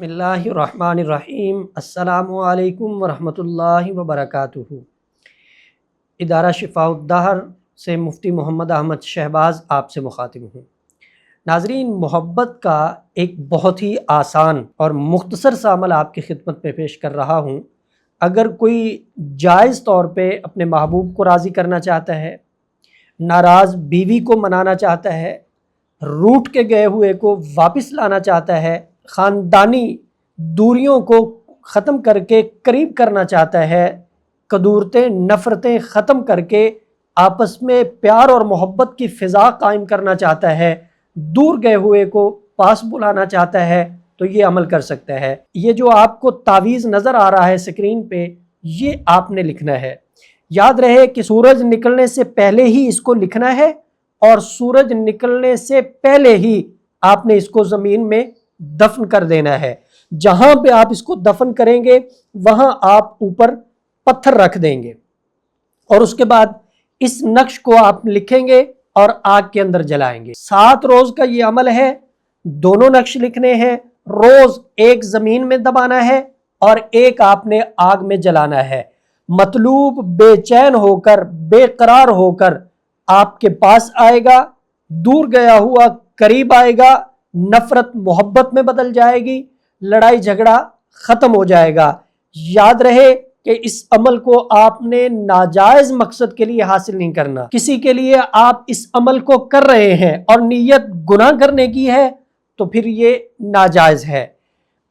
बिस्मिल्लाहिर्रहमानिर्रहीम। अस्सलामु अलैकुम वरहमतुल्लाहि वबरकातुहू। इदारा शिफ़ाउद्दहर से मुफ्ती मोहम्मद अहमद शहबाज़ आपसे मुखातिब हूँ। नाज़रीन, मोहब्बत का एक बहुत ही आसान और मुख्तसर सा अमल आपकी खिदमत में पेश कर रहा हूँ। अगर कोई जायज़ तौर पे अपने महबूब को राज़ी करना चाहता है, नाराज़ बीवी को मनाना चाहता है, रूठ के गए हुए को वापस लाना चाहता है, ख़ानदानी दूरियों को ख़त्म करके करीब करना चाहता है, कदूरतें नफ़रतें ख़त्म करके आपस में प्यार और मोहब्बत की फ़िज़ा कायम करना चाहता है, दूर गए हुए को पास बुलाना चाहता है, तो ये अमल कर सकता है। ये जो आपको तावीज़ नज़र आ रहा है स्क्रीन पे, ये आपने लिखना है। याद रहे कि सूरज निकलने से पहले ही इसको लिखना है और सूरज निकलने से पहले ही आपने इसको ज़मीन में दफन कर देना है। जहां पे आप इसको दफन करेंगे वहां आप ऊपर पत्थर रख देंगे और उसके बाद इस नक्श को आप लिखेंगे और आग के अंदर जलाएंगे। 7 रोज का ये अमल है। दोनों नक्श लिखने हैं, रोज एक जमीन में दबाना है और एक आपने आग में जलाना है। मतलूब बेचैन होकर बेकरार होकर आपके पास आएगा, दूर गया हुआ करीब आएगा, नफरत मोहब्बत में बदल जाएगी, लड़ाई झगड़ा खत्म हो जाएगा। याद रहे कि इस अमल को आपने नाजायज मकसद के लिए हासिल नहीं करना। किसी के लिए आप इस अमल को कर रहे हैं और नीयत गुनाह करने की है तो फिर ये नाजायज है।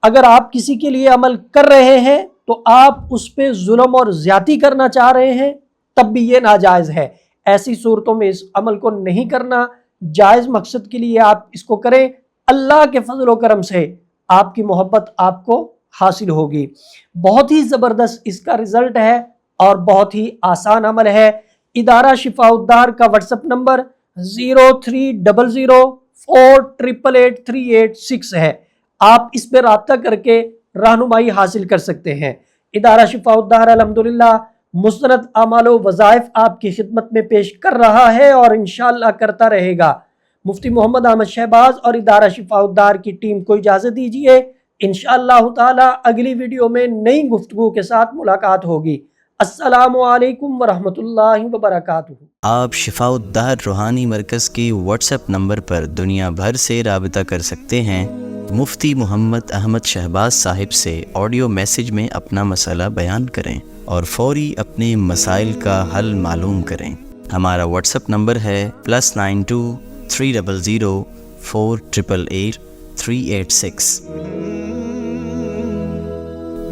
अगर आप किसी के लिए अमल कर रहे हैं तो आप उस पर जुल्म और ज्यादती करना चाह रहे हैं, तब भी ये नाजायज है। ऐसी सूरतों में इस अमल को नहीं करना। जायज मकसद के लिए आप इसको करें। अल्लाह के फजल व करम से आपकी मोहब्बत आपको हासिल होगी। बहुत ही ज़बरदस्त इसका रिजल्ट है और बहुत ही आसान अमल है। इदारा शिफ़ाउद्दहर का व्हाट्सएप नंबर 030048883886 है। आप इस पर रब्ता करके रहनुमाई हासिल कर सकते हैं। इदारा शिफ़ाउद्दहर अल्हम्दुलिल्लाह मुस्तनद अमाल व वज़ाइफ आपकी खिदमत में पेश कर रहा है और इंशाअल्लाह करता रहेगा। मुफ्ती मोहम्मद अहमद शहबाज और इदारा शिफ़ाउद्दहर की टीम को इजाज़त दीजिए। इंशाअल्लाह ताला अगली वीडियो में नई गुफ्तगू के साथ मुलाकात होगी। अस्सलामु अलैकुम वरहमतुल्लाहि वबरकातुहू। आप शिफ़ाउद्दहर रूहानी मरकज़ के व्हाट्सएप नंबर पर दुनिया भर से राबिता कर सकते हैं। मुफ्ती मोहम्मद अहमद शहबाज साहिब से ऑडियो मैसेज में अपना मसला बयान करें और फौरी अपने मसाइल का हल मालूम करें। हमारा व्हाट्सएप नंबर है +92 300 488 386।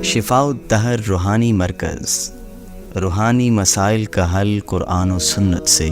शिफ़ाउद्दहर रूहानी मरकज़, रूहानी मसाइल का हल कुरान और सुन्नत से।